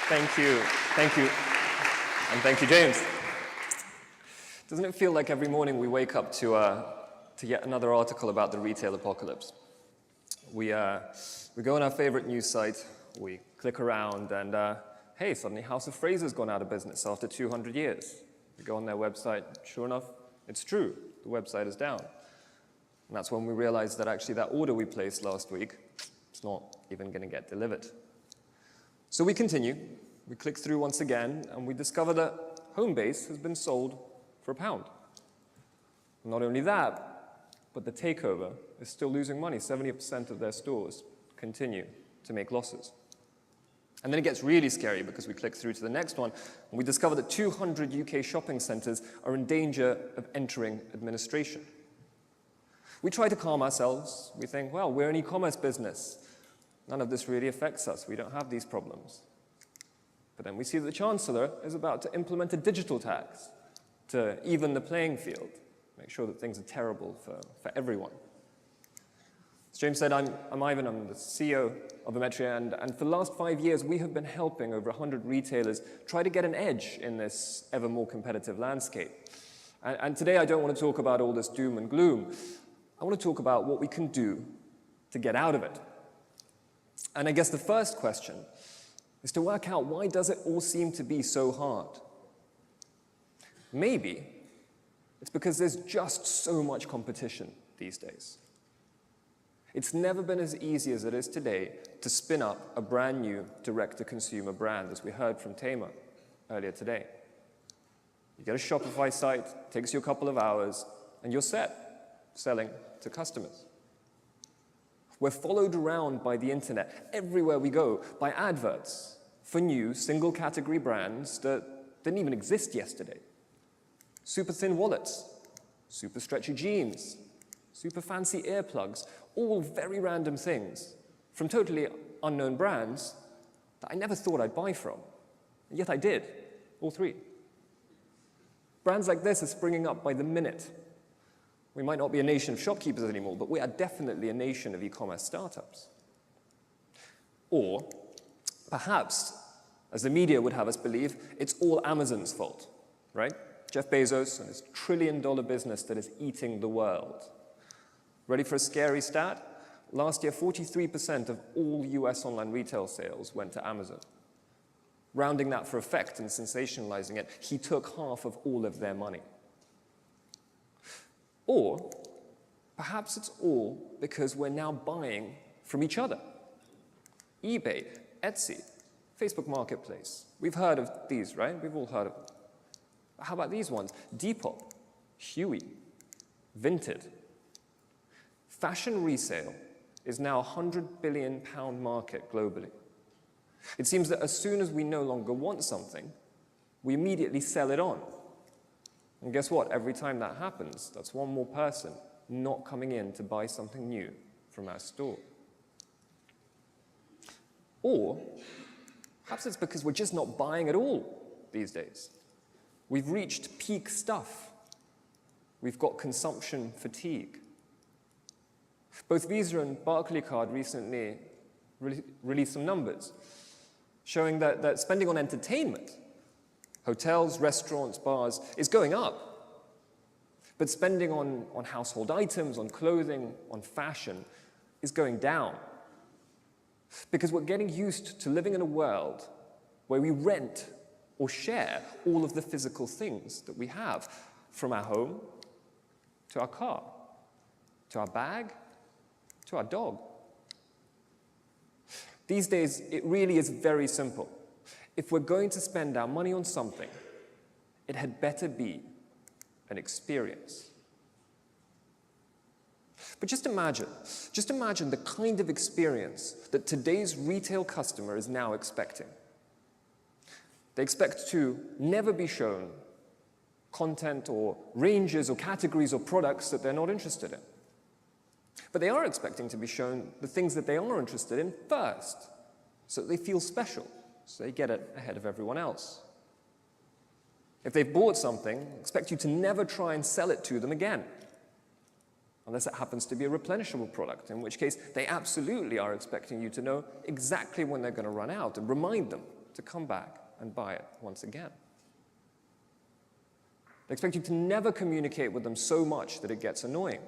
Thank you. Thank you. And thank you, James. Doesn't it feel like every morning we wake up to yet another article about the retail apocalypse? We go on our favorite news site, we click around, and hey, suddenly House of Fraser's gone out of business after 200 years. We go on their website, sure enough, it's true, the website is down. And that's when we realized that actually that order we placed last week, it's not even going to get delivered. So we continue, we click through once again, and we discover that Homebase has been sold for £1. Not only that, but the takeover is still losing money. 70% of their stores continue to make losses. And then it gets really scary because we click through to the next one, and we discover that 200 UK shopping centres are in danger of entering administration. We try to calm ourselves. We think, well, we're an e-commerce business. None of this really affects us. We don't have these problems. But then we see that the Chancellor is about to implement a digital tax to even the playing field, make sure that things are terrible for everyone. As James said, I'm Ivan, I'm the CEO of Ometria, and for the last 5 years, we have been helping over 100 retailers try to get an edge in this ever more competitive landscape. And today, I don't want to talk about all this doom and gloom. I want to talk about what we can do to get out of it. And I guess the first question is to work out, why does it all seem to be so hard? Maybe it's because there's just so much competition these days. It's never been as easy as it is today to spin up a brand new direct-to-consumer brand, as we heard from Tamer earlier today. You get a Shopify site, it takes you a couple of hours, and you're set, selling to customers. We're followed around by the internet everywhere we go, by adverts for new single-category brands that didn't even exist yesterday. Super thin wallets, super stretchy jeans, super fancy earplugs, all very random things from totally unknown brands that I never thought I'd buy from. And yet I did, all three. Brands like this are springing up by the minute. We might not be a nation of shopkeepers anymore, but we are definitely a nation of e-commerce startups. Or perhaps, as the media would have us believe, it's all Amazon's fault, right? Jeff Bezos and his trillion-dollar business that is eating the world. Ready for a scary stat? Last year, 43% of all US online retail sales went to Amazon. Rounding that for effect and sensationalizing it, he took half of all of their money. Or perhaps it's all because we're now buying from each other. eBay, Etsy, Facebook Marketplace. We've heard of these, right? We've all heard of them. How about these ones? Depop, Huey, Vinted. Fashion resale is now a £100 billion market globally. It seems that as soon as we no longer want something, we immediately sell it on. And guess what? Every time that happens, that's one more person not coming in to buy something new from our store. Or perhaps it's because we're just not buying at all these days. We've reached peak stuff. We've got consumption fatigue. Both Visa and Barclaycard recently released some numbers showing that spending on entertainment, hotels, restaurants, bars, is going up. But spending on household items, on clothing, on fashion, is going down. Because we're getting used to living in a world where we rent or share all of the physical things that we have, from our home to our car, to our bag, to our dog. These days, it really is very simple. If we're going to spend our money on something, it had better be an experience. But just imagine the kind of experience that today's retail customer is now expecting. They expect to never be shown content or ranges or categories or products that they're not interested in. But they are expecting to be shown the things that they are interested in first, so that they feel special, so they get it ahead of everyone else. If they've bought something, expect you to never try and sell it to them again, unless it happens to be a replenishable product, in which case they absolutely are expecting you to know exactly when they're going to run out and remind them to come back and buy it once again. They expect you to never communicate with them so much that it gets annoying.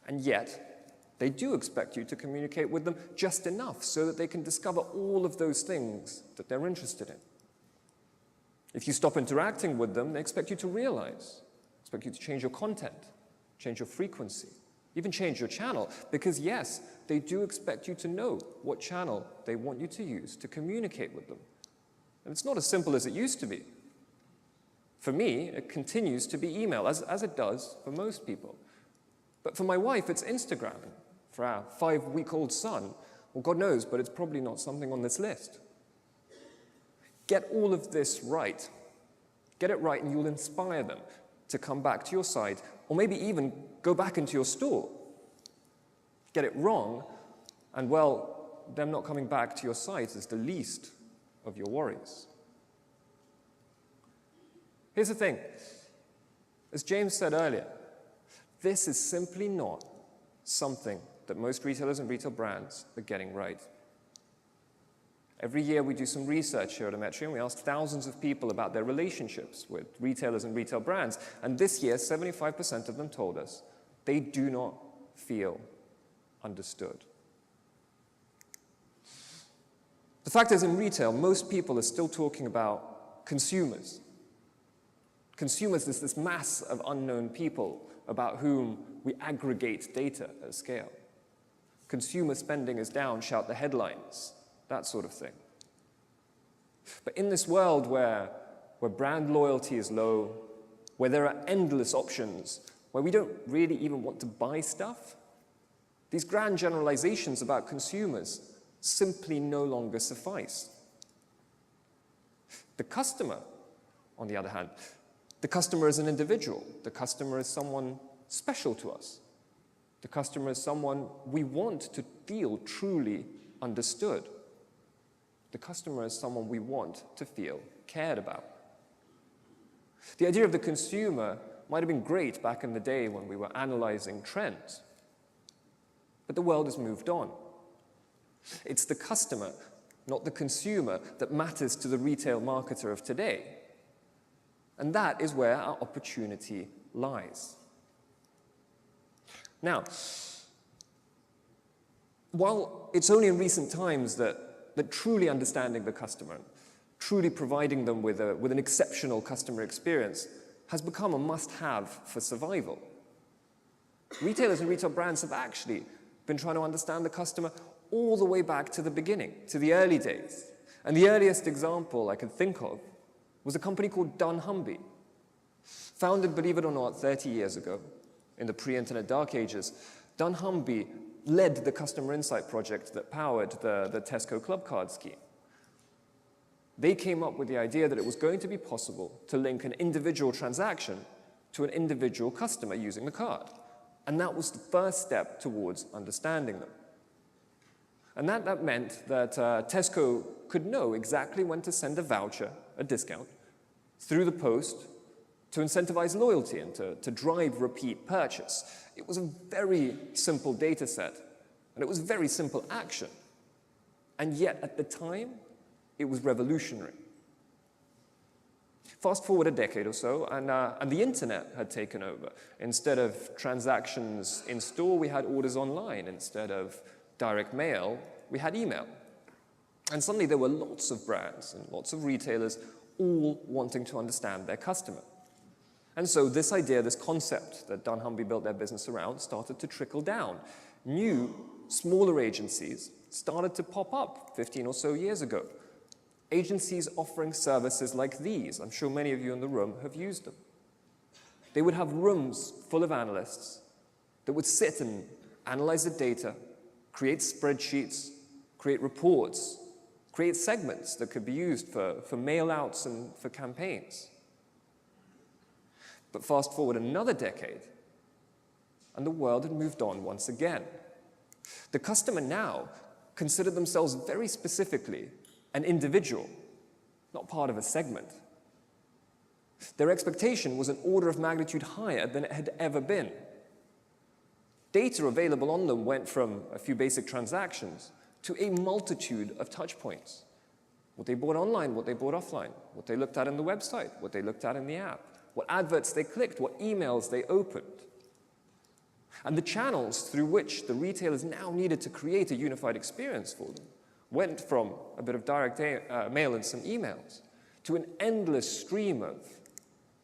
And yet, they do expect you to communicate with them just enough so that they can discover all of those things that they're interested in. If you stop interacting with them, they expect you to realize, expect you to change your content, change your frequency, even change your channel, because yes, they do expect you to know what channel they want you to use to communicate with them. And it's not as simple as it used to be. For me, it continues to be email, as it does for most people. But for my wife, it's Instagram. For our 5-week-old son, well, God knows, but it's probably not something on this list. Get all of this right. Get it right, and you'll inspire them to come back to your site, or maybe even go back into your store. Get it wrong, and well, them not coming back to your site is the least of your worries. Here's the thing. As James said earlier, this is simply not something that most retailers and retail brands are getting right. Every year we do some research here at Ometria, and we ask thousands of people about their relationships with retailers and retail brands. And this year, 75% of them told us they do not feel understood. The fact is, in retail, most people are still talking about consumers. Consumers is this mass of unknown people about whom we aggregate data at scale. Consumer spending is down, shout the headlines, that sort of thing. But in this world where brand loyalty is low, where there are endless options, where we don't really even want to buy stuff, these grand generalizations about consumers simply no longer suffice. The customer, on the other hand, the customer is an individual. The customer is someone special to us. The customer is someone we want to feel truly understood. The customer is someone we want to feel cared about. The idea of the consumer might have been great back in the day when we were analyzing trends. But the world has moved on. It's the customer, not the consumer, that matters to the retail marketer of today. And that is where our opportunity lies. Now, while it's only in recent times that truly understanding the customer, truly providing them with an exceptional customer experience has become a must-have for survival, retailers and retail brands have actually been trying to understand the customer all the way back to the beginning, to the early days. And the earliest example I can think of was a company called dunnhumby, founded, believe it or not, 30 years ago, in the pre-internet dark ages. dunnhumby led the customer insight project that powered the Tesco Club Card scheme. They came up with the idea that it was going to be possible to link an individual transaction to an individual customer using the card. And that was the first step towards understanding them. And that meant that Tesco could know exactly when to send a voucher, a discount, through the post to incentivize loyalty and to drive repeat purchase. It was a very simple data set, and it was very simple action. And yet, at the time, it was revolutionary. Fast forward a decade or so, and the internet had taken over. Instead of transactions in store, we had orders online. Instead of direct mail, we had email. And suddenly there were lots of brands and lots of retailers all wanting to understand their customer. And so this idea, this concept that dunnhumby built their business around started to trickle down. New, smaller agencies started to pop up 15 or so years ago. Agencies offering services like these. I'm sure many of you in the room have used them. They would have rooms full of analysts that would sit and analyze the data, create spreadsheets, create reports, create segments that could be used for mail-outs and for campaigns. But fast forward another decade, and the world had moved on once again. The customer now considered themselves very specifically an individual, not part of a segment. Their expectation was an order of magnitude higher than it had ever been. Data available on them went from a few basic transactions to a multitude of touch points. What they bought online, what they bought offline, what they looked at in the website, what they looked at in the app, what adverts they clicked, what emails they opened. And the channels through which the retailers now needed to create a unified experience for them went from a bit of direct mail and some emails to an endless stream of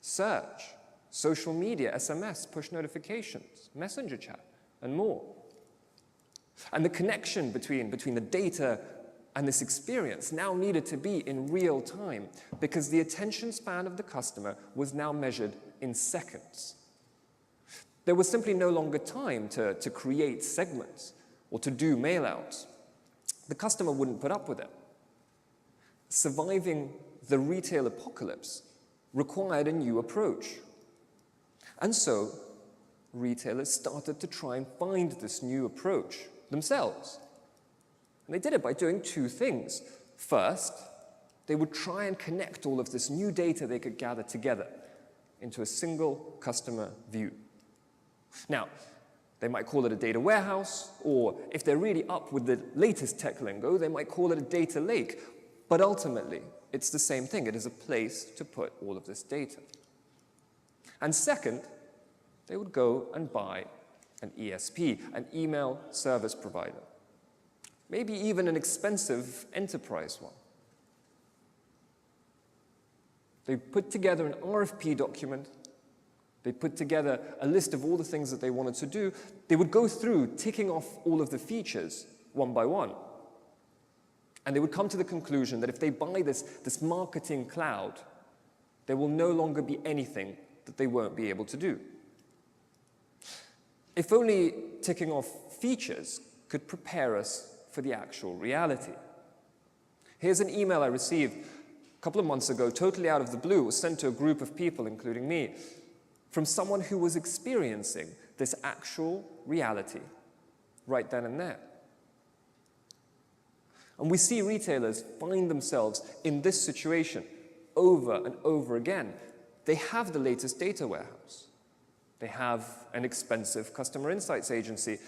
search, social media, SMS, push notifications, messenger chat, and more. And the connection between the data and this experience now needed to be in real time because the attention span of the customer was now measured in seconds. There was simply no longer time to create segments or to do mail-outs. The customer wouldn't put up with it. Surviving the retail apocalypse required a new approach. And so, retailers started to try and find this new approach themselves. And they did it by doing two things. First, they would try and connect all of this new data they could gather together into a single customer view. Now, they might call it a data warehouse, or if they're really up with the latest tech lingo, they might call it a data lake. But ultimately, it's the same thing. It is a place to put all of this data. And second, they would go and buy an ESP, an email service provider. Maybe even an expensive enterprise one. They put together an RFP document. They put together a list of all the things that they wanted to do. They would go through ticking off all of the features one by one. And they would come to the conclusion that if they buy this marketing cloud, there will no longer be anything that they won't be able to do. If only ticking off features could prepare us for the actual reality. Here's an email I received a couple of months ago, totally out of the blue. It was sent to a group of people, including me, from someone who was experiencing this actual reality right then and there. And we see retailers find themselves in this situation over and over again. They have the latest data warehouse. They have an expensive customer insights agency.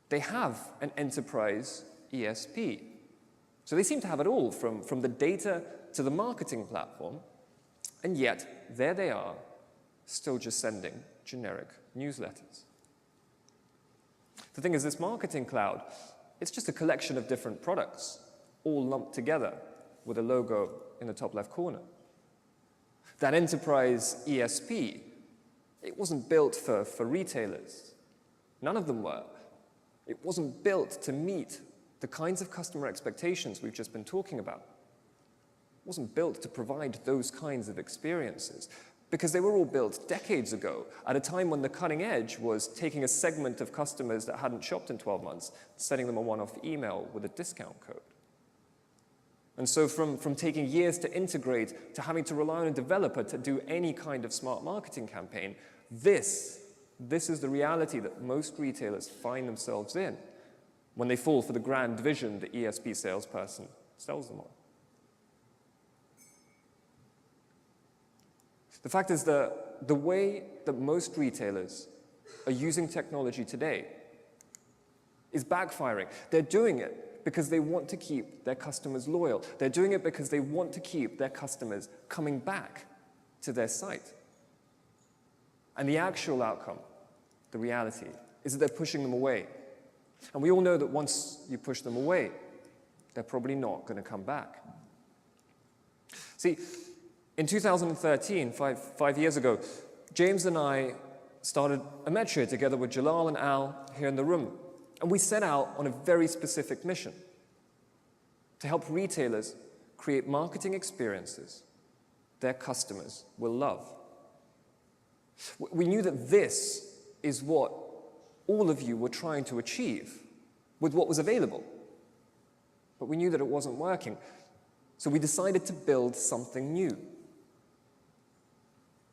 They have an enterprise ESP. So they seem to have it all, from the data to the marketing platform, and yet there they are, still just sending generic newsletters. The thing is, this marketing cloud, it's just a collection of different products, all lumped together with a logo in the top left corner. That enterprise ESP, it wasn't built for retailers. None of them were. It wasn't built to meet the kinds of customer expectations we've just been talking about. It wasn't built to provide those kinds of experiences because they were all built decades ago at a time when the cutting edge was taking a segment of customers that hadn't shopped in 12 months, sending them a one-off email with a discount code. And so from taking years to integrate to having to rely on a developer to do any kind of smart marketing campaign, this is the reality that most retailers find themselves in when they fall for the grand vision the ESP salesperson sells them on. The fact is that the way that most retailers are using technology today is backfiring. They're doing it because they want to keep their customers loyal. They're doing it because they want to keep their customers coming back to their site. And the actual outcome, the reality, is that they're pushing them away. And we all know that once you push them away, they're probably not going to come back. See, in 2013, five years ago, James and I started Ometria together with Jalal and Al here in the room. And we set out on a very specific mission to help retailers create marketing experiences their customers will love. We knew that this is what all of you were trying to achieve with what was available. But we knew that it wasn't working. So we decided to build something new.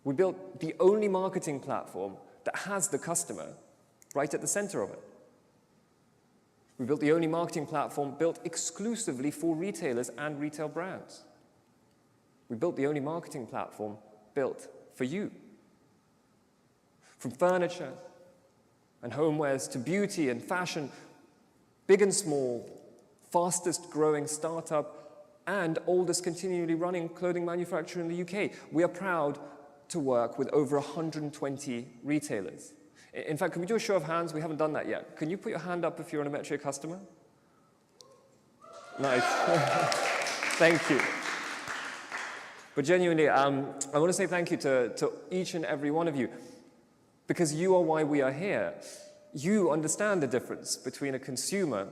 We built the only marketing platform that has the customer right at the center of it. We built the only marketing platform built exclusively for retailers and retail brands. We built the only marketing platform built for you. From furniture and homewares to beauty and fashion, big and small, fastest growing startup and oldest continually running clothing manufacturer in the UK. We are proud to work with over 120 retailers. In fact, can we do a show of hands? We haven't done that yet. Can you put your hand up if you're an Ometria customer? Nice. Thank you. But genuinely, I want to say thank you to each and every one of you, because you are why we are here. You understand the difference between a consumer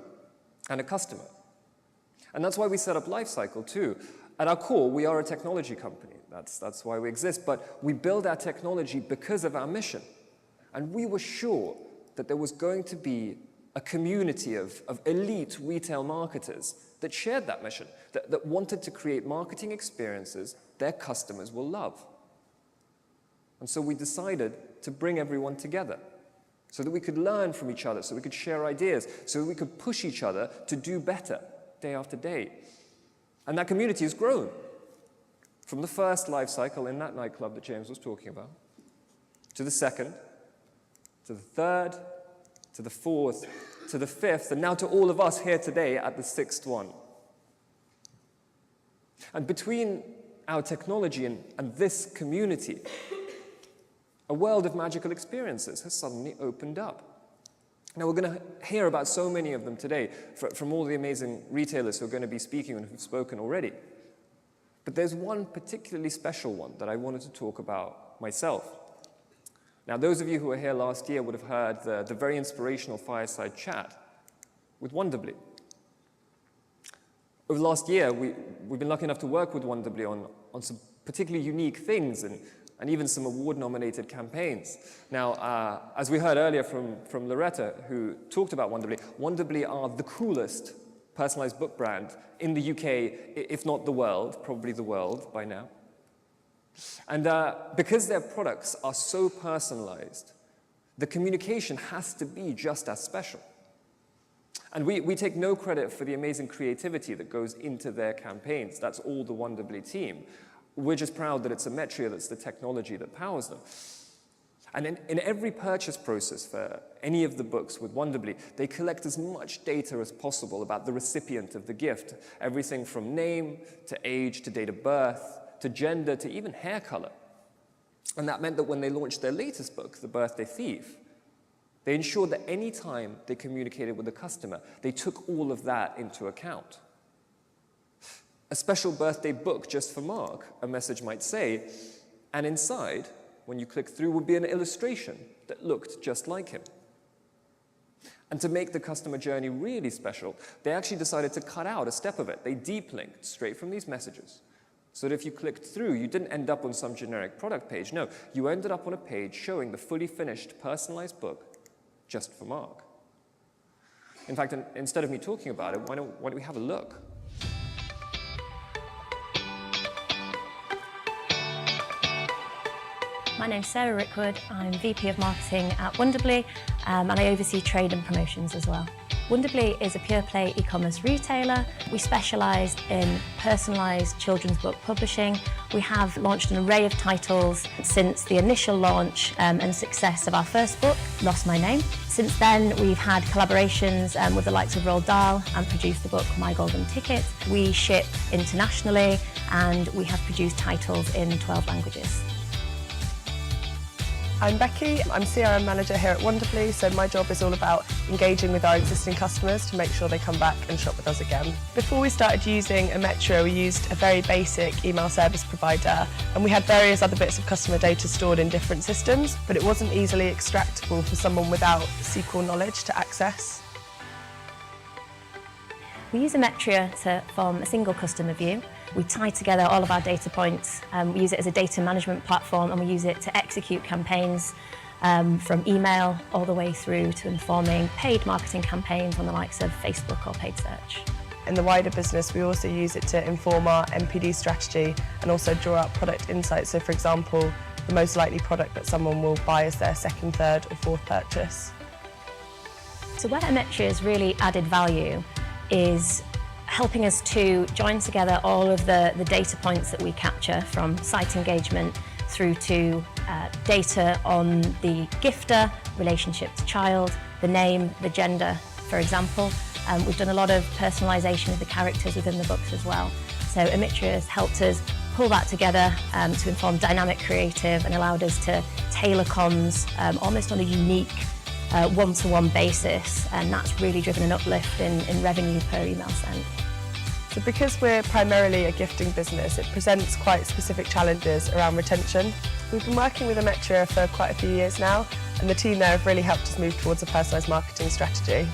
and a customer. And that's why we set up Lifecycle too. At our core, we are a technology company. That's why we exist. But we build our technology because of our mission. And we were sure that there was going to be a community of elite retail marketers that shared that mission, that wanted to create marketing experiences their customers will love. And so we decided to bring everyone together so that we could learn from each other, so we could share ideas, so that we could push each other to do better day after day. And that community has grown from the first life cycle in that nightclub that James was talking about, to the second, to the third, to the fourth, to the fifth, and now to all of us here today at the sixth one. And between our technology and this community, a world of magical experiences has suddenly opened up. Now, we're going to hear about so many of them today from all the amazing retailers who are going to be speaking and who've spoken already. But there's one particularly special one that I wanted to talk about myself. Now, those of you who were here last year would have heard the very inspirational fireside chat with Wonderbly. Over the last year, we've been lucky enough to work with Wonderbly on some particularly unique things and even some award-nominated campaigns. Now, as we heard earlier from Loretta, who talked about Wonderbly, Wonderbly are the coolest personalized book brand in the UK, if not the world, probably the world by now. And because their products are so personalized, the communication has to be just as special. And we take no credit for the amazing creativity that goes into their campaigns. That's all the Wonderbly team. We're just proud that it's Ometria that's the technology that powers them. And in every purchase process for any of the books with Wonderbly, they collect as much data as possible about the recipient of the gift. Everything from name, to age, to date of birth, to gender, to even hair color. And that meant that when they launched their latest book, The Birthday Thief, they ensured that any time they communicated with the customer, they took all of that into account. A special birthday book just for Mark, a message might say, and inside, when you click through, would be an illustration that looked just like him. And to make the customer journey really special, they actually decided to cut out a step of it. They deep linked straight from these messages, so that if you clicked through, you didn't end up on some generic product page. No, you ended up on a page showing the fully finished, personalized book just for Mark. In fact, instead of me talking about it, why don't we have a look? My name's Sarah Rickwood. I'm VP of Marketing at Wonderbly, and I oversee trade and promotions as well. Wonderbly is a pure-play e-commerce retailer. We specialise in personalised children's book publishing. We have launched an array of titles since the initial launch and success of our first book, Lost My Name. Since then, we've had collaborations with the likes of Roald Dahl and produced the book My Golden Ticket. We ship internationally, and we have produced titles in 12 languages. I'm Becky, I'm CRM manager here at Wonderbly, so my job is all about engaging with our existing customers to make sure they come back and shop with us again. Before we started using Ometria, we used a very basic email service provider, and we had various other bits of customer data stored in different systems, but it wasn't easily extractable for someone without SQL knowledge to access. We use Ometria to form a single customer view. We tie together all of our data points. We use it as a data management platform, and we use it to execute campaigns from email all the way through to informing paid marketing campaigns on the likes of Facebook or paid search. In the wider business, we also use it to inform our NPD strategy and also draw out product insights. So, for example, the most likely product that someone will buy as their second, third or fourth purchase. So where Ometria has really added value is helping us to join together all of the data points that we capture from site engagement through to data on the gifter, relationship to child, the name, the gender, for example. We've done a lot of personalisation of the characters within the books as well. So Ometria has helped us pull that together to inform dynamic creative and allowed us to tailor comms almost on a unique one-to-one basis, and that's really driven an uplift in revenue per email sent. So because we're primarily a gifting business, it presents quite specific challenges around retention. We've been working with Ometria for quite a few years now, and the team there have really helped us move towards a personalised marketing strategy.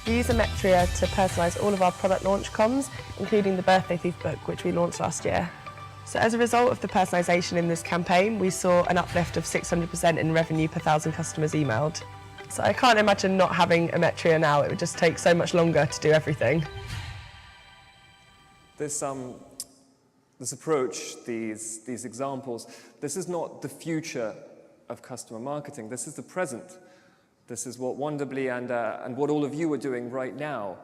We use Ometria to personalise all of our product launch comms, including the Birthday Thief book, which we launched last year. So as a result of the personalisation in this campaign, we saw an uplift of 600% in revenue per 1,000 customers emailed. So I can't imagine not having Ometria now. It would just take so much longer to do everything. This approach, these examples, this is not the future of customer marketing. This is the present. This is what Wonderbly and what all of you are doing right now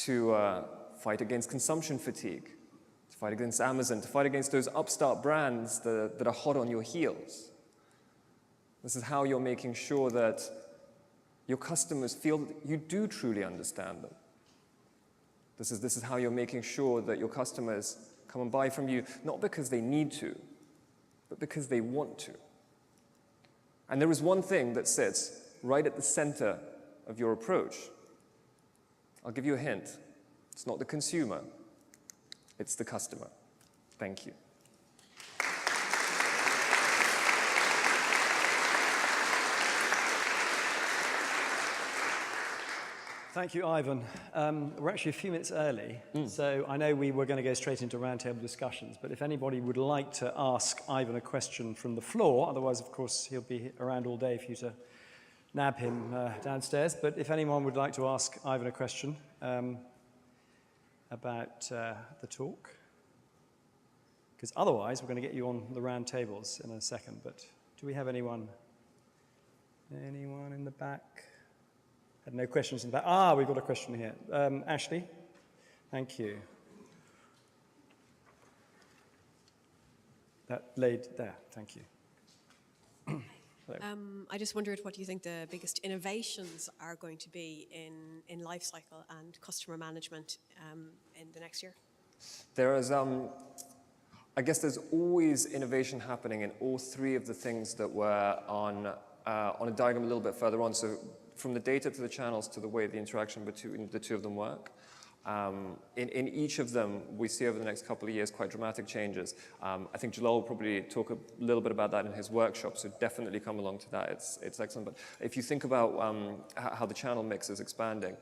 to fight against consumption fatigue, to fight against Amazon, to fight against those upstart brands that are hot on your heels. This is how you're making sure that your customers feel that you do truly understand them. This is how you're making sure that your customers come and buy from you, not because they need to, but because they want to. And there is one thing that sits right at the center of your approach. I'll give you a hint. It's not the consumer, it's the customer. Thank you. Thank you, Ivan. We're actually a few minutes early, so I know we were going to go straight into roundtable discussions, but if anybody would like to ask Ivan a question from the floor, otherwise, of course, he'll be around all day for you to nab him downstairs, but if anyone would like to ask Ivan a question about the talk, because otherwise we're going to get you on the round tables in a second, but do we have anyone in the back? Had no questions in the back. We've got a question here. Ashley, thank you. That laid there, thank you. I just wondered what you think the biggest innovations are going to be in life cycle and customer management in the next year? There is, I guess there's always innovation happening in all three of the things that were on a diagram a little bit further on. So from the data to the channels to the way the interaction between the two of them work. In each of them, we see over the next couple of years quite dramatic changes. I think Jalal will probably talk a little bit about that in his workshop, so definitely come along to that. It's excellent. But if you think about how the channel mix is expanding,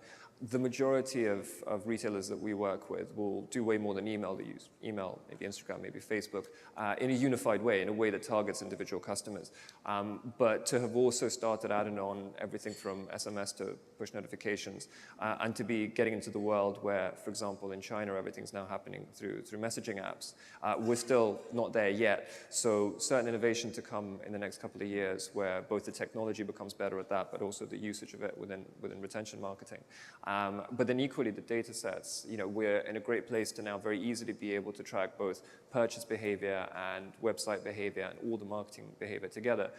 the majority of retailers that we work with will do way more than email. They use email, maybe Instagram, maybe Facebook, in a unified way, in a way that targets individual customers. But to have also started adding on everything from SMS to push notifications, and to be getting into the world where, for example, in China, everything's now happening through messaging apps. We're still not there yet. So certain innovation to come in the next couple of years where both the technology becomes better at that, but also the usage of it within retention marketing. But then equally, the data sets, we're in a great place to now very easily be able to track both purchase behavior and website behavior and all the marketing behavior together.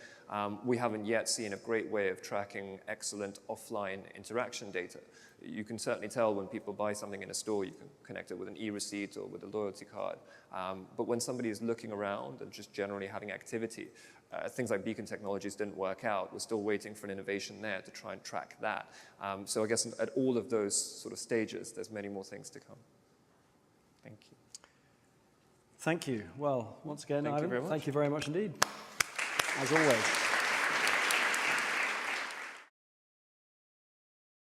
We haven't yet seen a great way of tracking excellent offline interaction data. You can certainly tell when people buy something in a store, you can connect it with an e-receipt or with a loyalty card. But when somebody is looking around and just generally having activity, things like beacon technologies didn't work out. We're still waiting for an innovation there to try and track that. So I guess at all of those sort of stages, there's many more things to come. Thank you. Thank you. Well, once again, Thank you Ivan, very much. thank you very much indeed, as always.